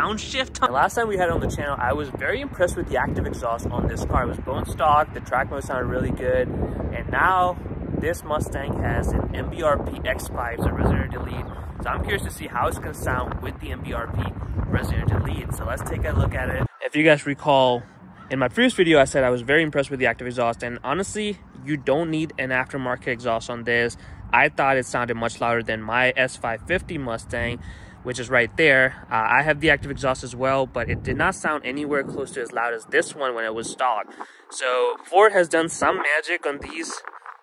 downshift. The last time we had it on the channel, I was very impressed with the active exhaust on this car. It was bone stock, the track mode sounded really good, and now this Mustang has an MBRP Xpipe, a Resonator delete. So I'm curious to see how it's going to sound with the MBRP Resonator delete. So let's take a look at it. If you guys recall, in my previous video, I said I was very impressed with the active exhaust, and honestly, you don't need an aftermarket exhaust on this. I thought it sounded much louder than my S550 Mustang, which is right there. I have the active exhaust as well, but it did not sound anywhere close to as loud as this one when it was stock. So Ford has done some magic on these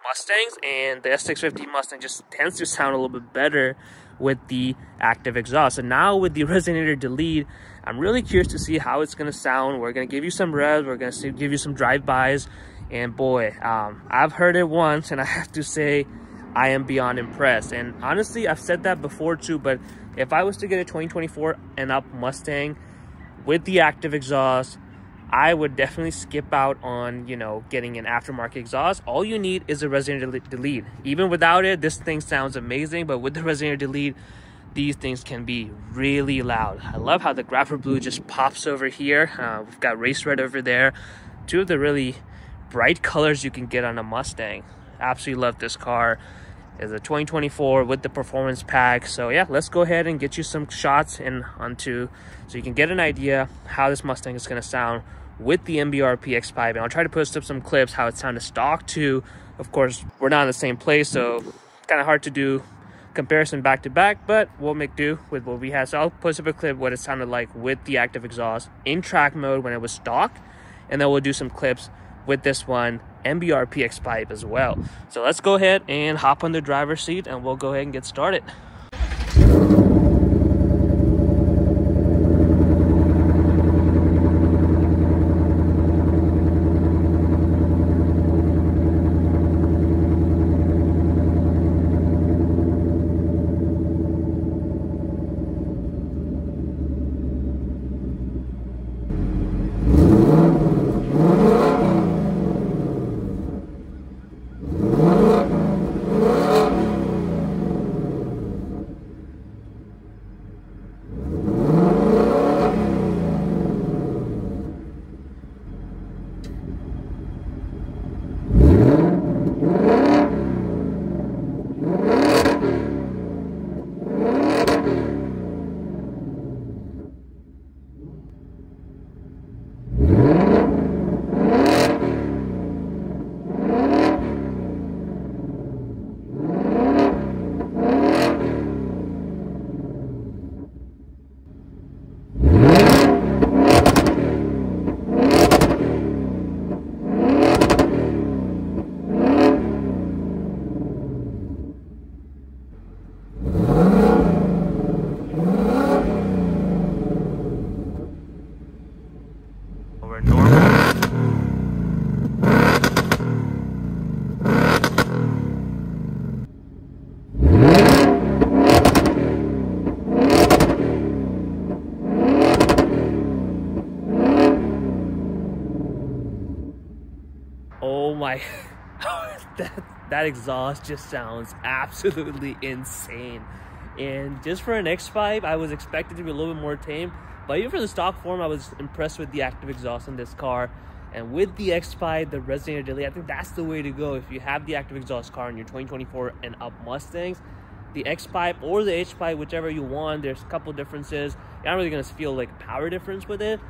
Mustangs, and the S650 Mustang just tends to sound a little bit better with the active exhaust. And now with the Resonator delete, I'm really curious to see how it's going to sound. We're going to give you some revs, we're going to give you some drive-bys, and boy, I've heard it once, and I have to say I am beyond impressed. And honestly, I've said that before too, but if I was to get a 2024 and up Mustang with the active exhaust, I would definitely skip out on, you know, getting an aftermarket exhaust. All you need is a Resonator delete. Even without it, this thing sounds amazing, but with the Resonator delete, these things can be really loud. I love how the grapher blue just pops over here. We've got race red over there. Two of the really bright colors you can get on a Mustang. Absolutely love this car. It's a 2024 with the performance pack. So yeah, let's go ahead and get you some shots in onto, so you can get an idea how this Mustang is going to sound with the MBRP Xpipe. And I'll try to post up some clips how it sounded stock too. Of course, we're not in the same place, so kind of hard to do comparison back to back, but we'll make do with what we have. So I'll post up a clip what it sounded like with the active exhaust in track mode when it was stock, and then we'll do some clips with this one MBRP Xpipe as well. So let's go ahead and hop on the driver's seat, and we'll go ahead and get started. Oh my, that exhaust just sounds absolutely insane. And just for an Xpipe, I was expected to be a little bit more tame, but even for the stock form, I was impressed with the active exhaust in this car. And with the Xpipe, the Resonator delete, I think that's the way to go. If you have the active exhaust car in your 2024 and up Mustangs, the Xpipe or the Xpipe, whichever you want, there's a couple differences. You're not really gonna feel like a power difference with it,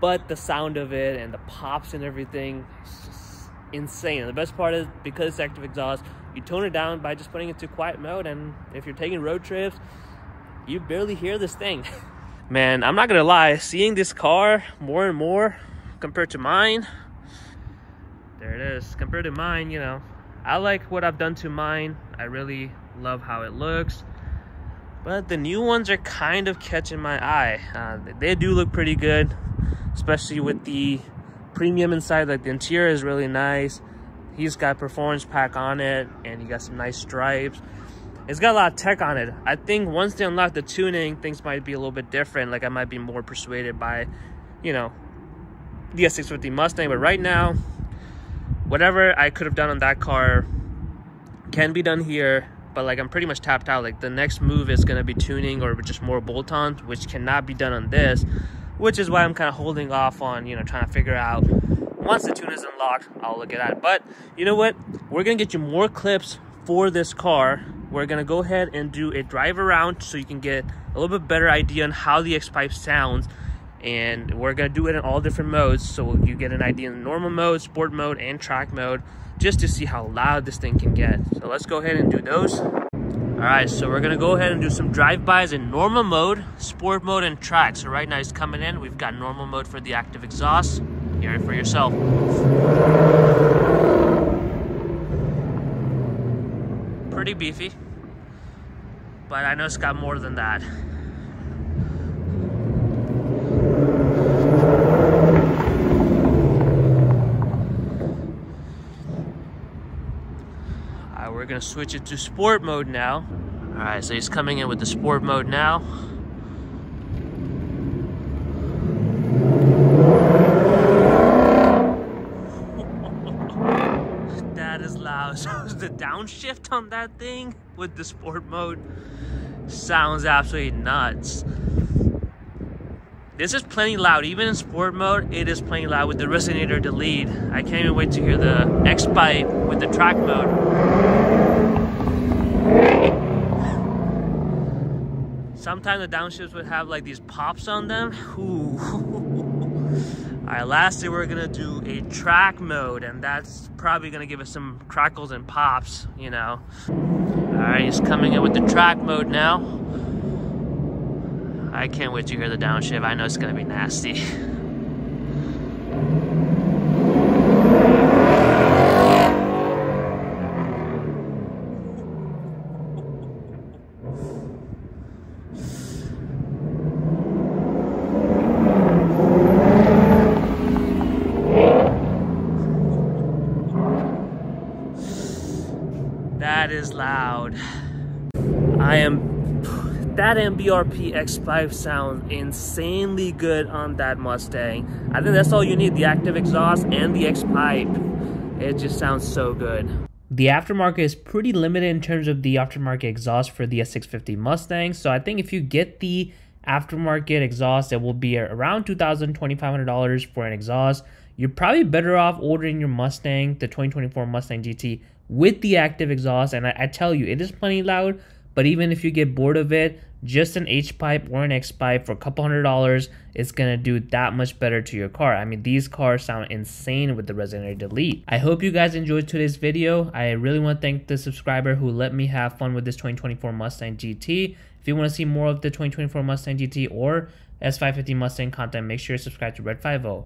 but the sound of it and the pops and everything, it's just insane. And the best part is, because it's active exhaust, you tone it down by just putting it to quiet mode, and if you're taking road trips, you barely hear this thing. Man, I'm not gonna lie, seeing this car more and more compared to mine, there it is, compared to mine, you know, I like what I've done to mine. I really love how it looks, but the new ones are kind of catching my eye. They do look pretty good, especially with the premium inside. Like, the interior is really nice. He's got performance pack on it, and you got some nice stripes. It's got a lot of tech on it. I think once they unlock the tuning, things might be a little bit different. Like, I might be more persuaded by, you know, the S650 Mustang. But right now, whatever I could have done on that car can be done here. but like I'm pretty much tapped out. Like the next move is gonna be tuning or just more bolt-ons, which cannot be done on this, which is why I'm kind of holding off on, you know, trying to figure out. Once the tune is unlocked, I'll look at that. But you know what? We're gonna get you more clips for this car. We're gonna go ahead and do a drive around so you can get a little bit better idea on how the Xpipe sounds. And we're gonna do it in all different modes, so you get an idea in normal mode, sport mode, and track mode, just to see how loud this thing can get. So let's go ahead and do those. All right, so we're gonna go ahead and do some drive-bys in normal mode, sport mode, and track. So right now he's coming in. We've got normal mode for the active exhaust. Hear it for yourself. Pretty beefy, but I know it's got more than that. Alright, we're gonna switch it to sport mode now. Alright, so he's coming in with the sport mode now. That is loud. So the downshift on that thing with the sport mode sounds absolutely nuts. This is plenty loud. Even in sport mode, it is plenty loud with the Resonator delete. I can't even wait to hear the Xpipe with the track mode. Sometimes the downshifts would have like these pops on them. Ooh. Alright, lastly we're gonna do a track mode, and that's probably gonna give us some crackles and pops, you know. Alright, he's coming in with the track mode now. I can't wait to hear the downshift. I know it's gonna be nasty. That is loud. That MBRP X-Pipe sounds insanely good on that Mustang. I think that's all you need, the active exhaust and the X-Pipe. It just sounds so good. The aftermarket is pretty limited in terms of the aftermarket exhaust for the S650 Mustang. So I think if you get the aftermarket exhaust, it will be around $2,000, $2,500 for an exhaust. You're probably better off ordering your Mustang, the 2024 Mustang GT, with the active exhaust. And I tell you, it is plenty loud, but even if you get bored of it, just an H-Pipe or an X-Pipe for a couple $100 is gonna do that much better to your car. I mean, these cars sound insane with the Resonator delete. I hope you guys enjoyed today's video. I really want to thank the subscriber who let me have fun with this 2024 Mustang GT. If you want to see more of the 2024 Mustang GT or S550 Mustang content, make sure you subscribe to Red 50.